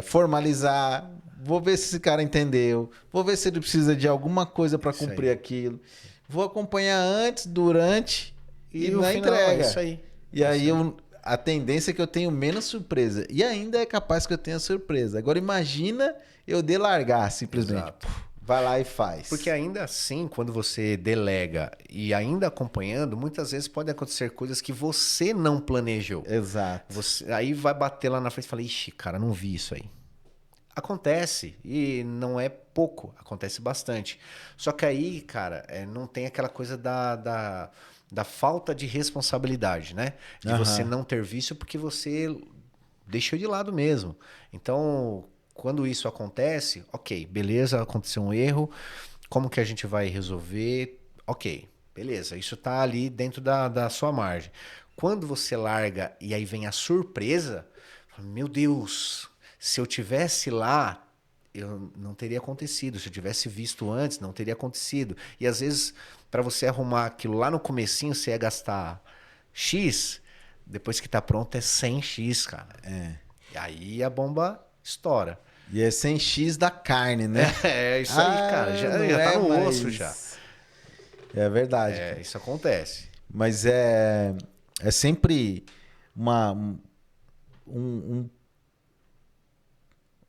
formalizar, vou ver se esse cara entendeu, vou ver se ele precisa de alguma coisa para cumprir aí. aquilo. Vou acompanhar antes, durante e no na final, entrega. É isso aí. E aí a tendência é que eu tenho menos surpresa. E ainda é capaz que eu tenha surpresa. Agora imagina eu delargar simplesmente. Exato. Vai lá e faz. Porque ainda assim, quando você delega e ainda acompanhando, muitas vezes podem acontecer coisas que você não planejou. Exato. Aí vai bater lá na frente e fala, ixi, cara, não vi isso aí. Acontece, e não é pouco, acontece bastante. Só que aí, cara, não tem aquela coisa da falta de responsabilidade, né? De você não ter visto porque você deixou de lado mesmo. Então, quando isso acontece, ok, beleza, aconteceu um erro, como que a gente vai resolver? Ok, beleza, isso tá ali dentro da sua margem. Quando você larga e aí vem a surpresa, meu Deus, se eu tivesse lá, eu não teria acontecido. Se eu tivesse visto antes, não teria acontecido. E às vezes, para você arrumar aquilo lá no comecinho, você ia gastar X, depois que tá pronto é 100x, cara. E aí a bomba estoura. E é 100x da carne, né? É isso aí, cara. Já tá no osso já. É verdade. Isso acontece. Mas é sempre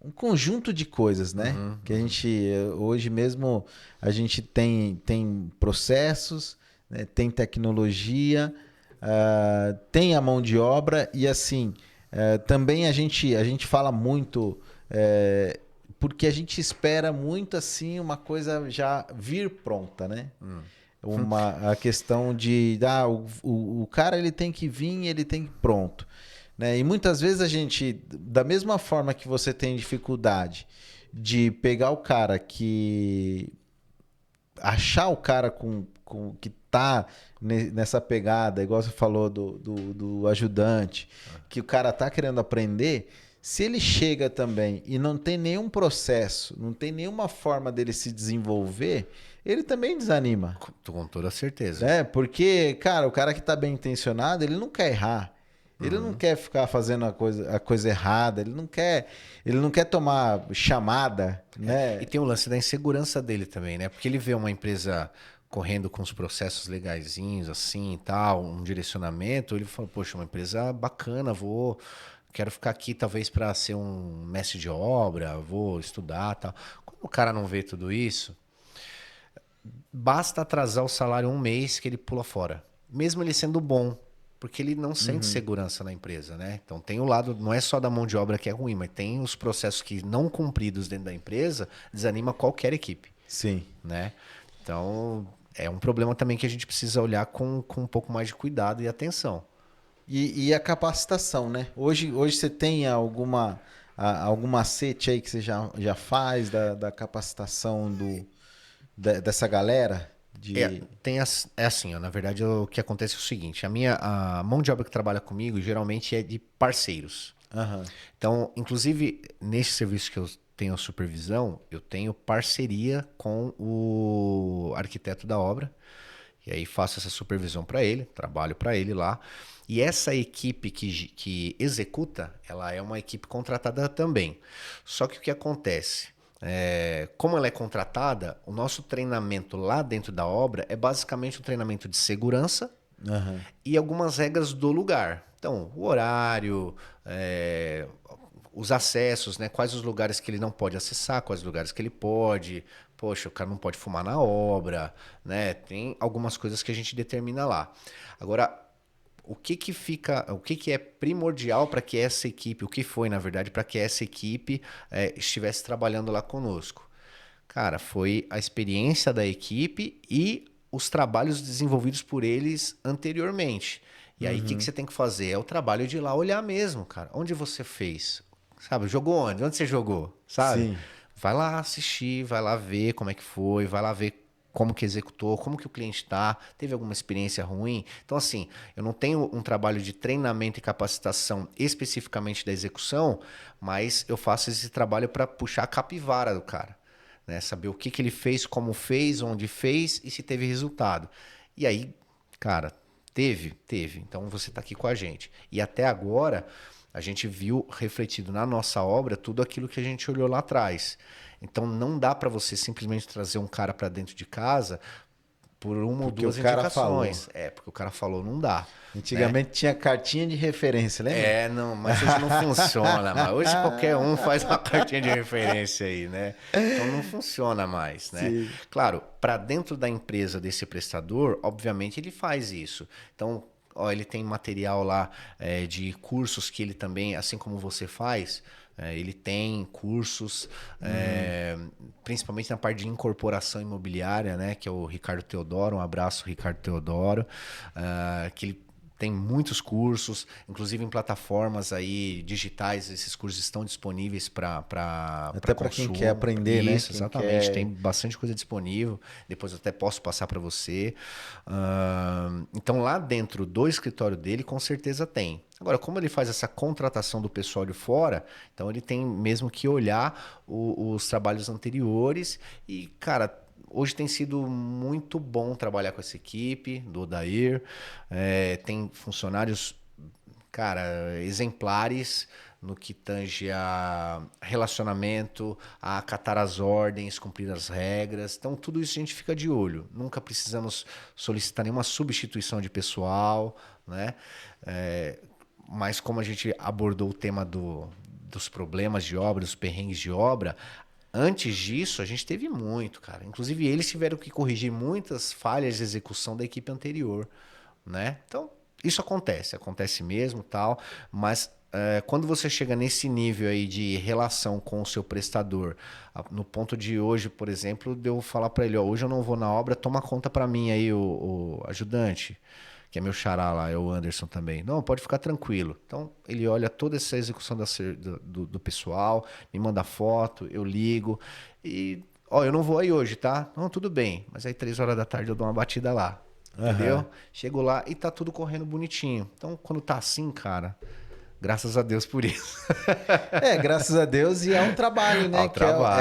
um conjunto de coisas, né? Que a gente, hoje mesmo, a gente tem processos, né? Tem tecnologia, tem a mão de obra e assim, também a gente fala muito, porque a gente espera muito assim uma coisa já vir pronta, né? A questão de o cara ele tem que vir, ele tem que ir pronto. Né? E muitas vezes a gente, da mesma forma que você tem dificuldade de pegar o cara que... achar o cara que tá nessa pegada, igual você falou do ajudante, que o cara tá querendo aprender, se ele chega também e não tem nenhum processo, não tem nenhuma forma dele se desenvolver, ele também desanima. Com toda certeza. Porque, cara, o cara que tá bem intencionado, ele não quer errar. Ele não quer ficar fazendo a coisa errada, ele não quer tomar chamada, né? E tem o lance da insegurança dele também, né? Porque ele vê uma empresa correndo com os processos legaisinhos, assim e tal, um direcionamento, ele fala, poxa, uma empresa bacana, quero ficar aqui talvez para ser um mestre de obra, vou estudar e tal. Quando o cara não vê tudo isso, basta atrasar o salário um mês que ele pula fora. Mesmo ele sendo bom. Porque ele não sente segurança na empresa, né? Então tem o lado, não é só da mão de obra que é ruim, mas tem os processos que não cumpridos dentro da empresa, desanima qualquer equipe. Sim. Né? Então é um problema também que a gente precisa olhar com um pouco mais de cuidado e atenção. E a capacitação, né? Hoje você tem algum macete aí que você já faz da capacitação dessa galera? É assim, ó, na verdade o que acontece é o seguinte, a mão de obra que trabalha comigo geralmente é de parceiros. Então, inclusive nesse serviço que eu tenho a supervisão, eu tenho parceria com o arquiteto da obra, e aí faço essa supervisão para ele, trabalho para ele lá, e essa equipe que executa, ela é uma equipe contratada também. Só que o que acontece? Como ela é contratada, o nosso treinamento lá dentro da obra é basicamente um treinamento de segurança e algumas regras do lugar. Então, o horário, os acessos, né? Quais os lugares que ele não pode acessar, quais os lugares que ele pode. Poxa, o cara não pode fumar na obra, né? Tem algumas coisas que a gente determina lá. Agora, o que é primordial para que essa equipe, o que foi, na verdade, para que essa equipe estivesse trabalhando lá conosco? Cara, foi a experiência da equipe e os trabalhos desenvolvidos por eles anteriormente. E aí, o que você tem que fazer? É o trabalho de ir lá olhar mesmo, cara. Onde você fez? Sabe, jogou onde? Onde você jogou? Sabe? Sim. Vai lá assistir, vai lá ver como é que foi, vai lá ver como que executou, como que o cliente está, teve alguma experiência ruim. Então, assim, eu não tenho um trabalho de treinamento e capacitação especificamente da execução, mas eu faço esse trabalho para puxar a capivara do cara, né? Saber o que ele fez, como fez, onde fez e se teve resultado. E aí, cara, teve. Então, você está aqui com a gente. E até agora, a gente viu refletido na nossa obra tudo aquilo que a gente olhou lá atrás. Então não dá para você simplesmente trazer um cara para dentro de casa por uma Porque ou duas o cara indicações. falou. Porque o cara falou, não dá. Antigamente tinha cartinha de referência, lembra? Não, mas hoje não funciona, mas hoje qualquer um faz uma cartinha de referência aí, né? Então não funciona mais, né? Sim. Claro, para dentro da empresa desse prestador, obviamente ele faz isso. Então, ó, ele tem material lá de cursos que ele também, assim como você faz, ele tem cursos, principalmente na parte de incorporação imobiliária, né? Que é o Ricardo Teodoro, um abraço, Ricardo Teodoro, que ele tem muitos cursos, inclusive em plataformas aí digitais, esses cursos estão disponíveis para Até para quem quer aprender, né? Isso, Quem exatamente. quer... Tem bastante coisa disponível. Depois eu até posso passar para você. Então, lá dentro do escritório dele, com certeza tem. Agora, como ele faz essa contratação do pessoal de fora, então ele tem mesmo que olhar os trabalhos anteriores e, cara, hoje tem sido muito bom trabalhar com essa equipe do Odair. Tem funcionários, cara, exemplares no que tange a relacionamento, a acatar as ordens, cumprir as regras. Então, tudo isso a gente fica de olho. Nunca precisamos solicitar nenhuma substituição de pessoal, né? Mas como a gente abordou o tema dos problemas de obra, dos perrengues de obra, antes disso, a gente teve muito, cara. Inclusive, eles tiveram que corrigir muitas falhas de execução da equipe anterior, né? Então, isso acontece mesmo, tal. Mas quando você chega nesse nível aí de relação com o seu prestador, no ponto de hoje, por exemplo, de eu falar para ele, ó, hoje eu não vou na obra, toma conta para mim aí, o ajudante, que é meu xará lá, é o Anderson também. Não, pode ficar tranquilo. Então, ele olha toda essa execução do pessoal, me manda foto, eu ligo e, ó, eu não vou aí hoje, tá? Não, tudo bem. Mas aí 3 horas da tarde eu dou uma batida lá, entendeu? Chego lá e tá tudo correndo bonitinho. Então, quando tá assim, cara, graças a Deus por isso. Graças a Deus, e é um trabalho, né?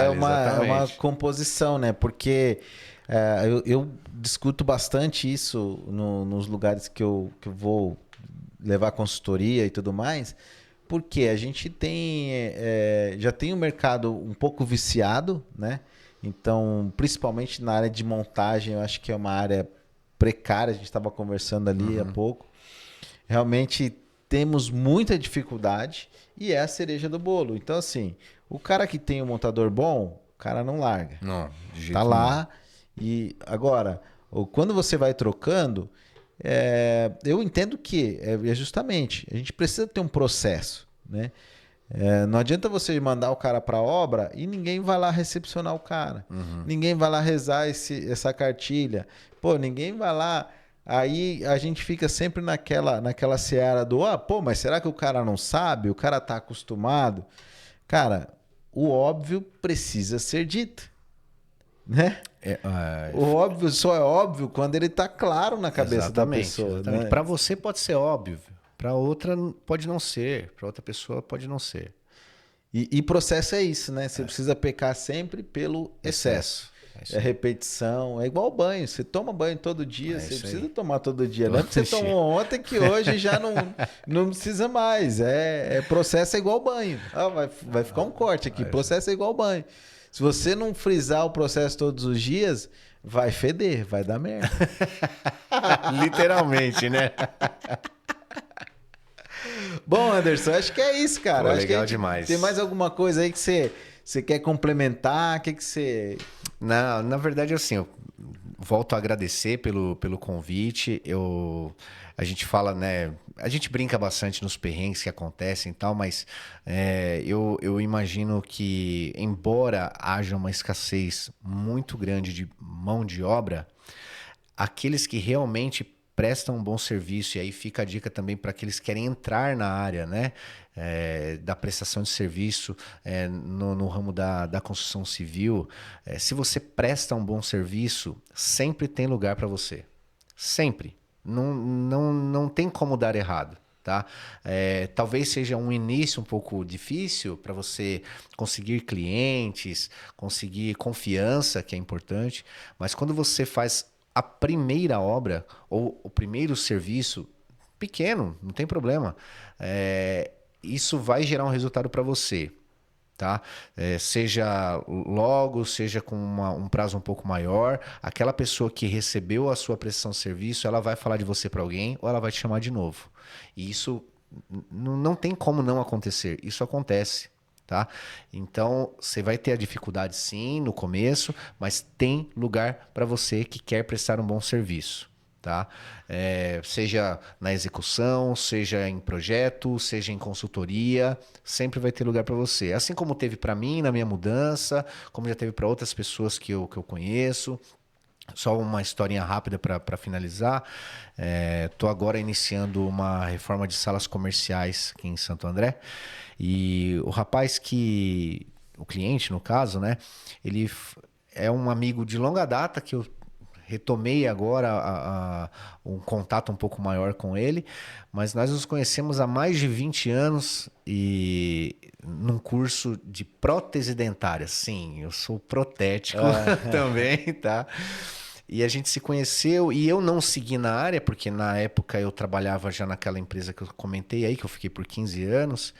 É uma composição, né? Porque eu discuto bastante isso nos lugares que eu vou levar consultoria e tudo mais, porque a gente já tem um mercado um pouco viciado, né? Então, principalmente na área de montagem, eu acho que é uma área precária, a gente estava conversando ali há pouco. Realmente temos muita dificuldade e é a cereja do bolo. Então, assim, o cara que tem um montador bom, o cara não larga. Não, de jeito tá lá. E agora, quando você vai trocando, eu entendo que é justamente, a gente precisa ter um processo, né? Não adianta você mandar o cara para a obra e ninguém vai lá recepcionar o cara. Ninguém vai lá rezar essa cartilha. Pô, ninguém vai lá. Aí a gente fica sempre naquela seara do, mas será que o cara não sabe? O cara tá acostumado? Cara, o óbvio precisa ser dito, né? O óbvio só é óbvio quando ele tá claro na cabeça da pessoa. Né? Para você pode ser óbvio, para outra pode não ser, para outra pessoa pode não ser. E processo é isso, né? Você precisa pecar sempre pelo excesso. É repetição, é igual banho. Você toma banho todo dia, você precisa tomar todo dia. Não é porque você tomou ontem que hoje já não precisa mais. Processo é igual banho. Vai ficar um corte aqui. Processo é igual banho. Se você não frisar o processo todos os dias, vai feder, vai dar merda. Literalmente, né? Bom, Anderson, acho que é isso, cara. Pô, acho legal que demais. Tem mais alguma coisa aí que você quer complementar? O que você... Na verdade, assim, eu volto a agradecer pelo convite. A gente fala, né? A gente brinca bastante nos perrengues que acontecem e tal, mas eu imagino que, embora haja uma escassez muito grande de mão de obra, aqueles que realmente prestam um bom serviço, e aí fica a dica também para aqueles que querem entrar na área, né? Da prestação de serviço no ramo da construção civil. Se você presta um bom serviço, sempre tem lugar para você. Sempre. Não tem como dar errado. Tá? Talvez seja um início um pouco difícil para você conseguir clientes, conseguir confiança, que é importante, mas quando você faz a primeira obra ou o primeiro serviço, pequeno, não tem problema, isso vai gerar um resultado para você. Tá? Seja logo, seja com um prazo um pouco maior, aquela pessoa que recebeu a sua prestação de serviço, ela vai falar de você para alguém ou ela vai te chamar de novo. E isso não tem como não acontecer, isso acontece. Tá? Então, você vai ter a dificuldade sim no começo, mas tem lugar para você que quer prestar um bom serviço. Tá? Seja na execução, seja em projeto, seja em consultoria, sempre vai ter lugar para você. Assim como teve para mim na minha mudança, como já teve para outras pessoas que eu conheço. Só uma historinha rápida para finalizar. Estou agora iniciando uma reforma de salas comerciais aqui em Santo André. E o rapaz o cliente no caso, né? Ele é um amigo de longa data que eu retomei agora um contato um pouco maior com ele, mas nós nos conhecemos há mais de 20 anos e num curso de prótese dentária. Sim, eu sou protético também, tá? E a gente se conheceu e eu não segui na área, porque na época eu trabalhava já naquela empresa que eu comentei aí, que eu fiquei por 15 anos.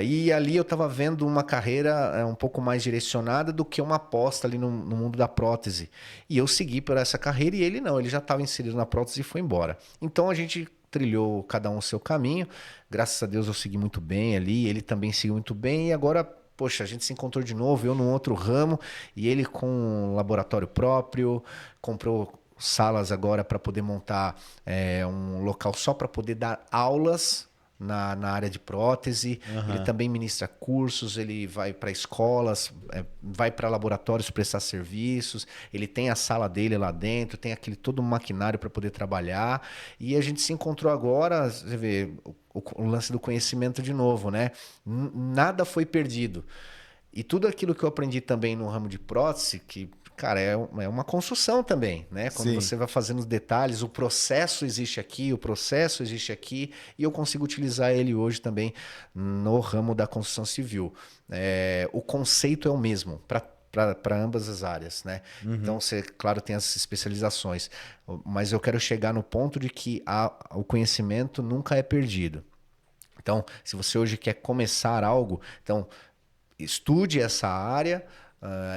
E ali eu estava vendo uma carreira um pouco mais direcionada do que uma aposta ali no mundo da prótese. E eu segui por essa carreira e ele não, ele já estava inserido na prótese e foi embora. Então a gente trilhou cada um o seu caminho. Graças a Deus eu segui muito bem ali, ele também seguiu muito bem e agora, poxa, a gente se encontrou de novo, eu num outro ramo e ele com um laboratório próprio, comprou salas agora para poder montar um local só para poder dar aulas na área de prótese. Ele também ministra cursos, ele vai para escolas, vai para laboratórios prestar serviços, ele tem a sala dele lá dentro, tem todo um maquinário para poder trabalhar. E a gente se encontrou agora, você vê, o lance do conhecimento de novo, né? Nada foi perdido. E tudo aquilo que eu aprendi também no ramo de prótese, que, cara, é uma construção também, né? Quando você vai fazendo os detalhes, o processo existe aqui, o processo existe aqui, e eu consigo utilizar ele hoje também no ramo da construção civil. O conceito é o mesmo para ambas as áreas, né? Então, você, claro, tem as especializações, mas eu quero chegar no ponto de que o conhecimento nunca é perdido. Então, se você hoje quer começar algo, então estude essa área,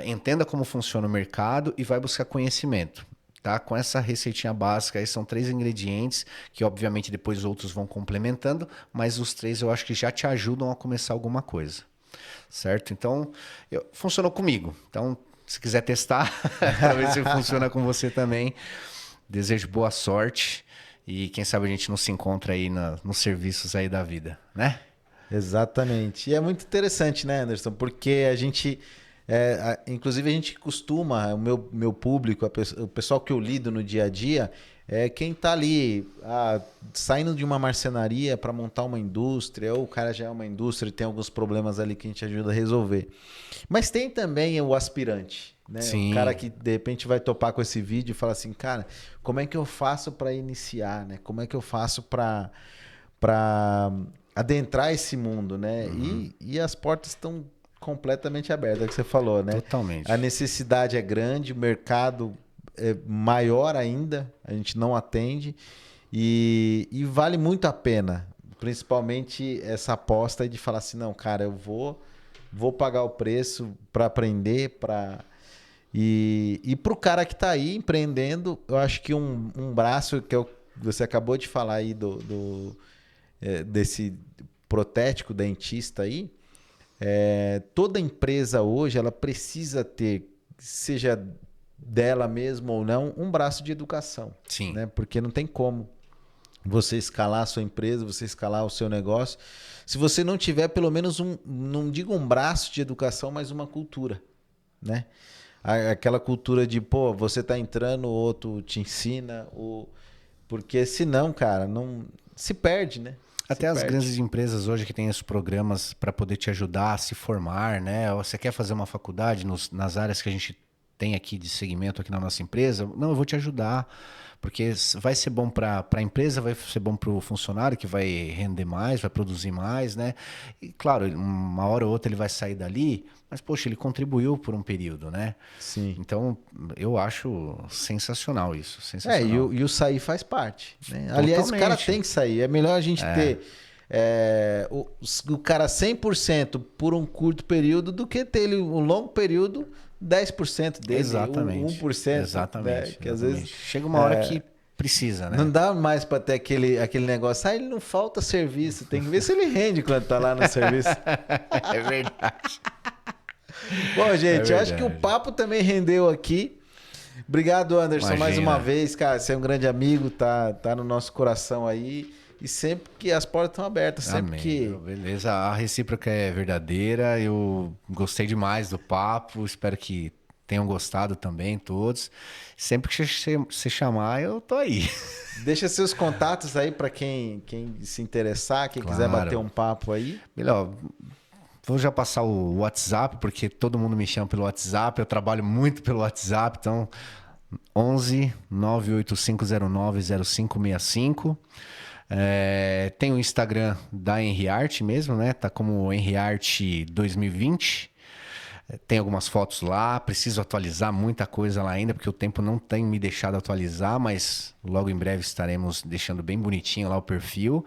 entenda como funciona o mercado e vai buscar conhecimento. Tá? Com essa receitinha básica, aí são 3 ingredientes que obviamente depois outros vão complementando, mas os 3 eu acho que já te ajudam a começar alguma coisa. Certo? Então, funcionou comigo. Então, se quiser testar, para ver se funciona com você também, desejo boa sorte e quem sabe a gente não se encontra aí nos serviços aí da vida, né? Exatamente. E é muito interessante, né, Anderson? Porque a gente, inclusive a gente costuma, o meu público, o pessoal que eu lido no dia a dia, é quem tá ali saindo de uma marcenaria para montar uma indústria, ou o cara já é uma indústria e tem alguns problemas ali que a gente ajuda a resolver. Mas tem também o aspirante, né? Sim. O cara que de repente vai topar com esse vídeo e fala assim, cara, como é que eu faço para iniciar, né? Como é que eu faço para adentrar esse mundo, né? E as portas estão completamente abertas, é o que você falou, né? Totalmente. A necessidade é grande, o mercado é maior ainda, a gente não atende e vale muito a pena, principalmente essa aposta de falar assim, não, cara, eu vou pagar o preço para aprender, e para o cara que está aí empreendendo, eu acho que um braço que você acabou de falar aí desse protético dentista aí, toda empresa hoje ela precisa ter, seja dela mesma ou não, um braço de educação. Sim. Né? Porque não tem como você escalar a sua empresa, você escalar o seu negócio, se você não tiver pelo menos não digo um braço de educação, mas uma cultura, né? Aquela cultura de, pô, você tá entrando, o outro te ensina, Porque senão, cara, não se perde, né? Até as grandes empresas hoje que têm esses programas para poder te ajudar a se formar, né? Ou você quer fazer uma faculdade nas áreas que a gente tem aqui de segmento aqui na nossa empresa? Não, eu vou te ajudar, porque vai ser bom para a empresa, vai ser bom para o funcionário que vai render mais, vai produzir mais, né? E claro, uma hora ou outra ele vai sair dali, mas poxa, ele contribuiu por um período, né? Sim. Então, eu acho sensacional isso, sensacional. E o sair faz parte, né? Aliás, o cara tem que sair. É melhor a gente ter o cara 100% por um curto período do que ter ele um longo período, 10% dele, exatamente. 1%. Exatamente. Né? Que às vezes chega uma hora que precisa, né? Não dá mais para ter aquele negócio. Ele não falta serviço. Tem que ver se ele rende quando tá lá no serviço. É verdade. Bom, gente, eu acho que o papo também rendeu aqui. Obrigado, Anderson, Imagina. mais uma vez, cara. Você é um grande amigo, tá no nosso coração aí. E sempre que as portas estão abertas, sempre que... Beleza, a recíproca é verdadeira. Eu gostei demais do papo. Espero que tenham gostado também, todos. Sempre que você chamar, eu tô aí. Deixa seus contatos aí para quem se interessar, quem quiser bater um papo aí. Melhor... Vou já passar o WhatsApp, porque todo mundo me chama pelo WhatsApp. Eu trabalho muito pelo WhatsApp, então 11 98509 0565. Tem o Instagram da Henry Art mesmo, né? Tá como Henry Art 2020. Tem algumas fotos lá, preciso atualizar muita coisa lá ainda, porque o tempo não tem me deixado atualizar, mas logo em breve estaremos deixando bem bonitinho lá o perfil.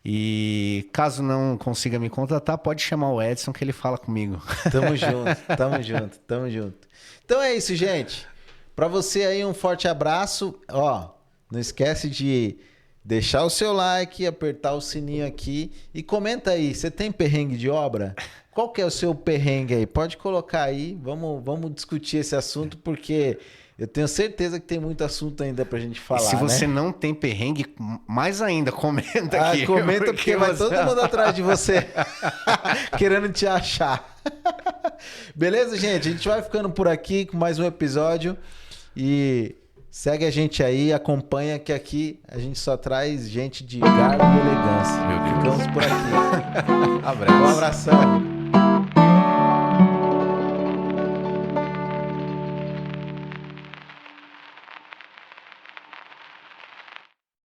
E caso não consiga me contratar, pode chamar o Edson que ele fala comigo. Tamo junto. Então é isso, gente. Pra você aí um forte abraço. Ó, não esquece de deixar o seu like, apertar o sininho aqui e comenta aí, você tem perrengue de obra? Qual que é o seu perrengue aí? Pode colocar aí, vamos discutir esse assunto, porque eu tenho certeza que tem muito assunto ainda pra gente falar, se você né? não tem perrengue, mais ainda, comenta aqui. Comenta porque vai todo mundo atrás de você, querendo te achar. Beleza, gente? A gente vai ficando por aqui com mais um episódio e segue a gente aí, acompanha que aqui a gente só traz gente de garbo e elegância. Meu Deus. Ficamos por aqui. Abraço. Um abração.